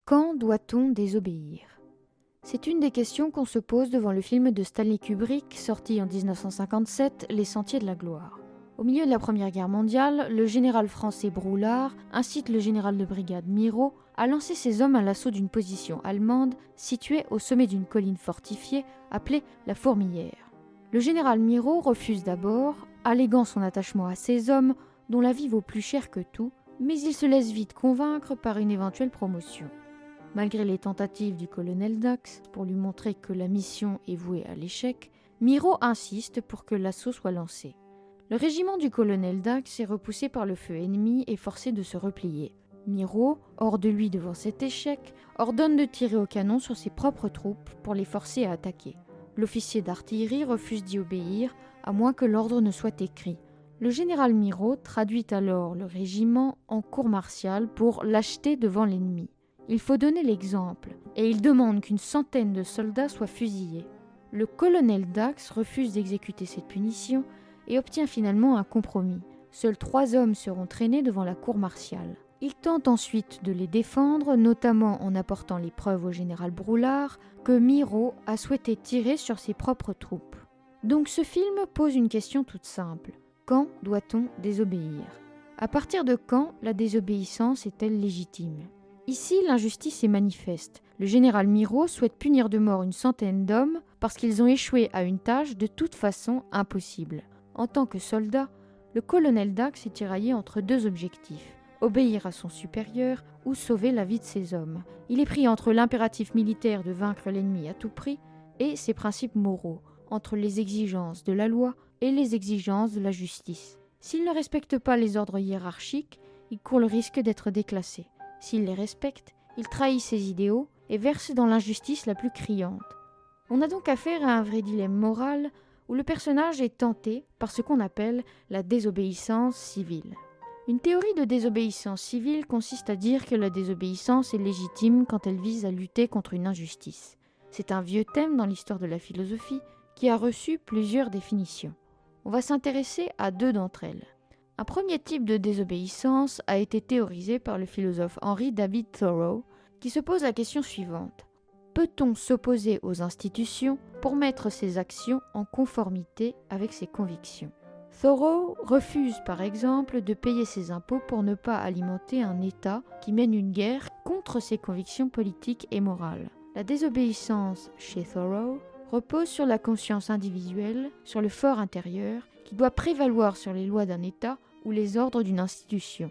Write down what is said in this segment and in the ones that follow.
Quand doit-on désobéir ? C'est une des questions qu'on se pose devant le film de Stanley Kubrick, sorti en 1957, Les Sentiers de la Gloire. Au milieu de la Première Guerre mondiale, le général français Brouillard incite le général de brigade Miraut à lancer ses hommes à l'assaut d'une position allemande située au sommet d'une colline fortifiée appelée la Fourmilière. Le général Miraut refuse d'abord, alléguant son attachement à ses hommes, dont la vie vaut plus cher que tout, mais il se laisse vite convaincre par une éventuelle promotion. Malgré les tentatives du colonel Dax pour lui montrer que la mission est vouée à l'échec, Miraut insiste pour que l'assaut soit lancé. Le régiment du colonel Dax est repoussé par le feu ennemi et forcé de se replier. Miraut, hors de lui devant cet échec, ordonne de tirer au canon sur ses propres troupes pour les forcer à attaquer. L'officier d'artillerie refuse d'y obéir, à moins que l'ordre ne soit écrit. Le général Miraut traduit alors le régiment en cour martiale pour l'acheter devant l'ennemi. Il faut donner l'exemple, et il demande qu'une centaine de soldats soient fusillés. Le colonel Dax refuse d'exécuter cette punition et obtient finalement un compromis. Seuls 3 hommes seront traînés devant la cour martiale. Il tente ensuite de les défendre, notamment en apportant les preuves au général Brouillard que Miraut a souhaité tirer sur ses propres troupes. Donc ce film pose une question toute simple. Quand doit-on désobéir ? À partir de quand la désobéissance est-elle légitime ? Ici, l'injustice est manifeste. Le général Miraut souhaite punir de mort une centaine d'hommes parce qu'ils ont échoué à une tâche de toute façon impossible. En tant que soldat, le colonel Dax est tiraillé entre 2 objectifs, obéir à son supérieur ou sauver la vie de ses hommes. Il est pris entre l'impératif militaire de vaincre l'ennemi à tout prix et ses principes moraux, entre les exigences de la loi et les exigences de la justice. S'il ne respecte pas les ordres hiérarchiques, il court le risque d'être déclassé. S'il les respecte, il trahit ses idéaux et verse dans l'injustice la plus criante. On a donc affaire à un vrai dilemme moral où le personnage est tenté par ce qu'on appelle la désobéissance civile. Une théorie de désobéissance civile consiste à dire que la désobéissance est légitime quand elle vise à lutter contre une injustice. C'est un vieux thème dans l'histoire de la philosophie qui a reçu plusieurs définitions. On va s'intéresser à 2 d'entre elles. Un premier type de désobéissance a été théorisé par le philosophe Henry David Thoreau, qui se pose la question suivante. Peut-on s'opposer aux institutions pour mettre ses actions en conformité avec ses convictions ? Thoreau refuse par exemple de payer ses impôts pour ne pas alimenter un État qui mène une guerre contre ses convictions politiques et morales. La désobéissance chez Thoreau repose sur la conscience individuelle, sur le fort intérieur, qui doit prévaloir sur les lois d'un État ou les ordres d'une institution.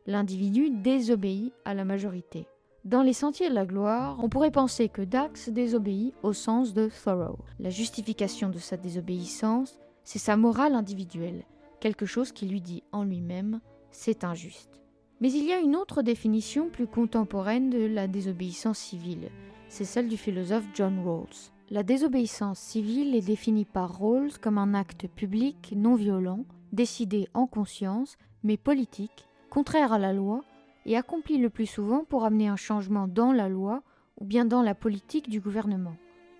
L'individu désobéit à la majorité. Dans Les Sentiers de la Gloire, on pourrait penser que Dax désobéit au sens de Thoreau. La justification de sa désobéissance, c'est sa morale individuelle, quelque chose qui lui dit en lui-même « c'est injuste ». Mais il y a une autre définition plus contemporaine de la désobéissance civile, c'est celle du philosophe John Rawls. La désobéissance civile est définie par Rawls comme un acte public non violent, décidé en conscience, mais politique, contraire à la loi, et accompli le plus souvent pour amener un changement dans la loi ou bien dans la politique du gouvernement.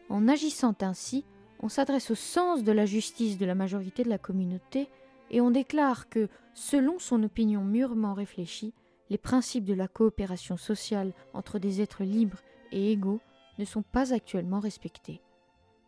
En agissant ainsi, on s'adresse au sens de la justice de la majorité de la communauté et on déclare que, selon son opinion mûrement réfléchie, les principes de la coopération sociale entre des êtres libres et égaux ne sont pas actuellement respectés.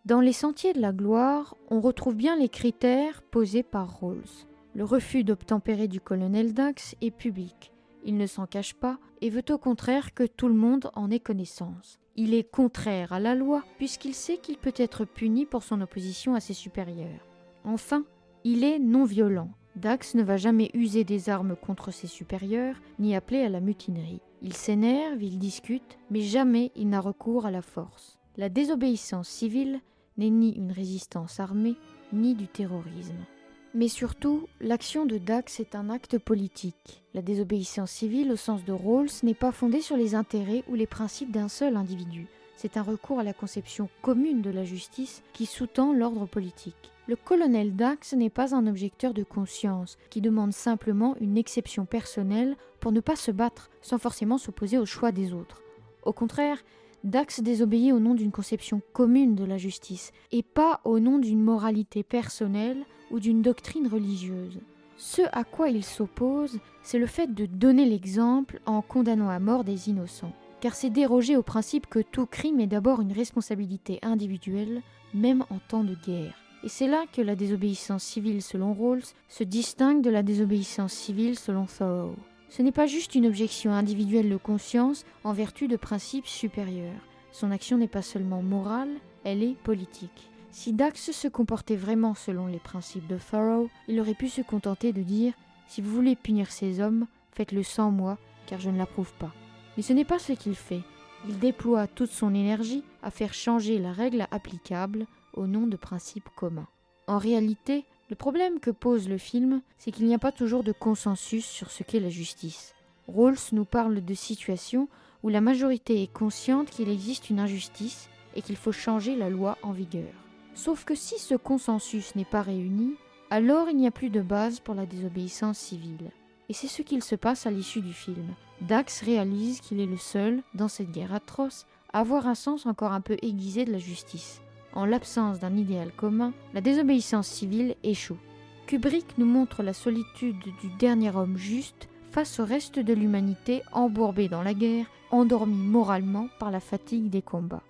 Dans Les Sentiers de la Gloire, on retrouve bien les critères posés par Rawls. Le refus d'obtempérer du colonel Dax est public. Il ne s'en cache pas et veut au contraire que tout le monde en ait connaissance. Il est contraire à la loi puisqu'il sait qu'il peut être puni pour son opposition à ses supérieurs. Enfin, il est non violent. Dax ne va jamais user des armes contre ses supérieurs ni appeler à la mutinerie. Il s'énerve, il discute, mais jamais il n'a recours à la force. La désobéissance civile n'est ni une résistance armée, ni du terrorisme. Mais surtout, l'action de Dax est un acte politique. La désobéissance civile, au sens de Rawls, n'est pas fondée sur les intérêts ou les principes d'un seul individu. C'est un recours à la conception commune de la justice qui sous-tend l'ordre politique. Le colonel Dax n'est pas un objecteur de conscience qui demande simplement une exception personnelle pour ne pas se battre sans forcément s'opposer au choix des autres. Au contraire, Dax désobéit au nom d'une conception commune de la justice et pas au nom d'une moralité personnelle ou d'une doctrine religieuse. Ce à quoi il s'oppose, c'est le fait de donner l'exemple en condamnant à mort des innocents. car c'est déroger au principe que tout crime est d'abord une responsabilité individuelle, même en temps de guerre. Et c'est là que la désobéissance civile selon Rawls se distingue de la désobéissance civile selon Thoreau. Ce n'est pas juste une objection individuelle de conscience en vertu de principes supérieurs. Son action n'est pas seulement morale, elle est politique. Si Dax se comportait vraiment selon les principes de Thoreau, il aurait pu se contenter de dire « Si vous voulez punir ces hommes, faites-le sans moi, car je ne l'approuve pas. » Mais ce n'est pas ce qu'il fait. Il déploie toute son énergie à faire changer la règle applicable au nom de principes communs. En réalité, le problème que pose le film, c'est qu'il n'y a pas toujours de consensus sur ce qu'est la justice. Rawls nous parle de situations où la majorité est consciente qu'il existe une injustice et qu'il faut changer la loi en vigueur. Sauf que si ce consensus n'est pas réuni, alors il n'y a plus de base pour la désobéissance civile. Et c'est ce qu'il se passe à l'issue du film. Dax réalise qu'il est le seul, dans cette guerre atroce, à avoir un sens encore un peu aiguisé de la justice. En l'absence d'un idéal commun, la désobéissance civile échoue. Kubrick nous montre la solitude du dernier homme juste face au reste de l'humanité embourbée dans la guerre, endormie moralement par la fatigue des combats.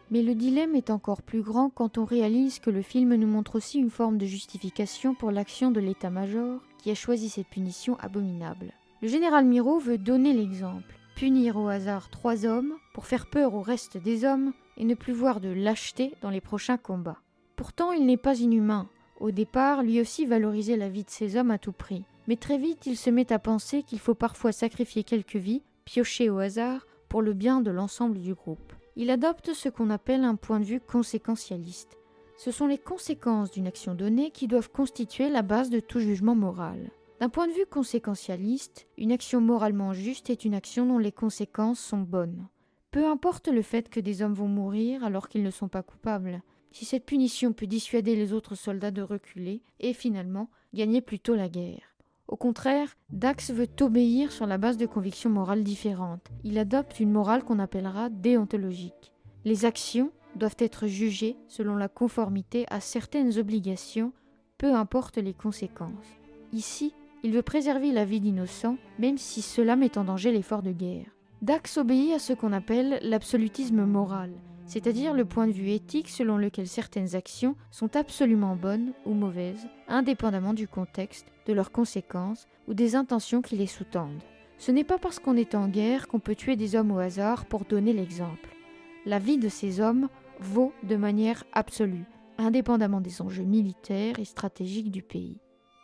Mais le dilemme est encore plus grand quand on réalise que le film nous montre aussi une forme de justification pour l'action de l'état-major qui a choisi cette punition abominable. Le général Miraut veut donner l'exemple, punir au hasard 3 hommes pour faire peur au reste des hommes et ne plus voir de lâcheté dans les prochains combats. Pourtant, il n'est pas inhumain. Au départ, lui aussi valorisait la vie de ces hommes à tout prix. Mais très vite, il se met à penser qu'il faut parfois sacrifier quelques vies, piochées au hasard, pour le bien de l'ensemble du groupe. Il adopte ce qu'on appelle un point de vue conséquentialiste. Ce sont les conséquences d'une action donnée qui doivent constituer la base de tout jugement moral. D'un point de vue conséquentialiste, une action moralement juste est une action dont les conséquences sont bonnes. Peu importe le fait que des hommes vont mourir alors qu'ils ne sont pas coupables, si cette punition peut dissuader les autres soldats de reculer et finalement gagner plutôt la guerre. Au contraire, Dax veut obéir sur la base de convictions morales différentes. Il adopte une morale qu'on appellera déontologique. Les actions doivent être jugées selon la conformité à certaines obligations, peu importe les conséquences. Ici, il veut préserver la vie d'innocents, même si cela met en danger l'effort de guerre. Dax obéit à ce qu'on appelle l'absolutisme moral, c'est-à-dire le point de vue éthique selon lequel certaines actions sont absolument bonnes ou mauvaises, indépendamment du contexte, de leurs conséquences ou des intentions qui les sous-tendent. Ce n'est pas parce qu'on est en guerre qu'on peut tuer des hommes au hasard pour donner l'exemple. La vie de ces hommes vaut de manière absolue, indépendamment des enjeux militaires et stratégiques du pays.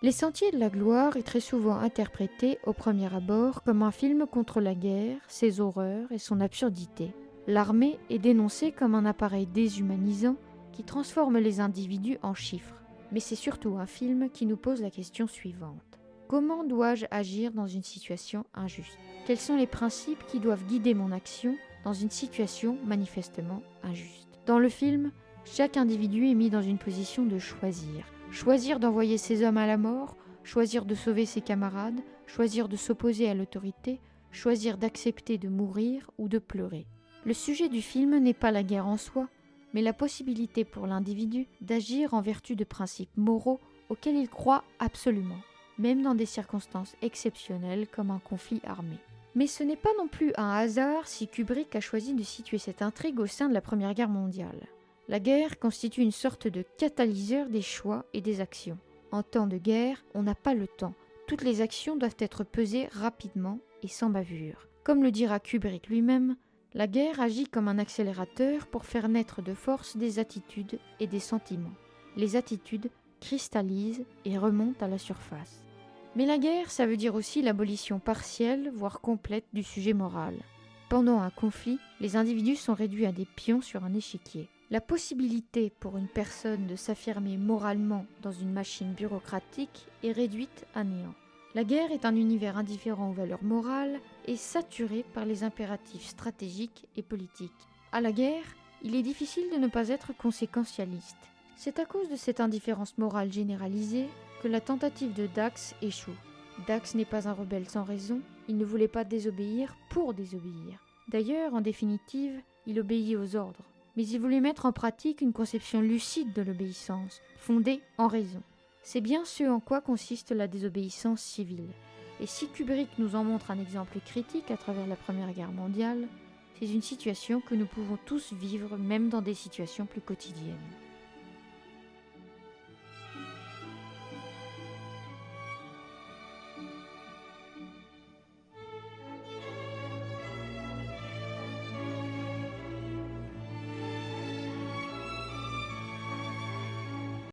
Les Sentiers de la gloire est très souvent interprété au premier abord comme un film contre la guerre, ses horreurs et son absurdité. L'armée est dénoncée comme un appareil déshumanisant qui transforme les individus en chiffres. Mais c'est surtout un film qui nous pose la question suivante. Comment dois-je agir dans une situation injuste ? Quels sont les principes qui doivent guider mon action dans une situation manifestement injuste ? Dans le film, chaque individu est mis dans une position de choisir. Choisir d'envoyer ses hommes à la mort, choisir de sauver ses camarades, choisir de s'opposer à l'autorité, choisir d'accepter de mourir ou de pleurer. Le sujet du film n'est pas la guerre en soi, mais la possibilité pour l'individu d'agir en vertu de principes moraux auxquels il croit absolument, même dans des circonstances exceptionnelles comme un conflit armé. Mais ce n'est pas non plus un hasard si Kubrick a choisi de situer cette intrigue au sein de la Première Guerre mondiale. La guerre constitue une sorte de catalyseur des choix et des actions. En temps de guerre, on n'a pas le temps. Toutes les actions doivent être pesées rapidement et sans bavure. Comme le dira Kubrick lui-même, la guerre agit comme un accélérateur pour faire naître de force des attitudes et des sentiments. Les attitudes cristallisent et remontent à la surface. Mais la guerre, ça veut dire aussi l'abolition partielle, voire complète du sujet moral. Pendant un conflit, les individus sont réduits à des pions sur un échiquier. La possibilité pour une personne de s'affirmer moralement dans une machine bureaucratique est réduite à néant. La guerre est un univers indifférent aux valeurs morales et saturé par les impératifs stratégiques et politiques. À la guerre, il est difficile de ne pas être conséquentialiste. C'est à cause de cette indifférence morale généralisée que la tentative de Dax échoue. Dax n'est pas un rebelle sans raison, il ne voulait pas désobéir pour désobéir. D'ailleurs, en définitive, il obéit aux ordres. Mais il voulait mettre en pratique une conception lucide de l'obéissance, fondée en raison. C'est bien ce en quoi consiste la désobéissance civile. Et si Kubrick nous en montre un exemple critique à travers la Première Guerre mondiale, C'est une situation que nous pouvons tous vivre, même dans des situations plus quotidiennes.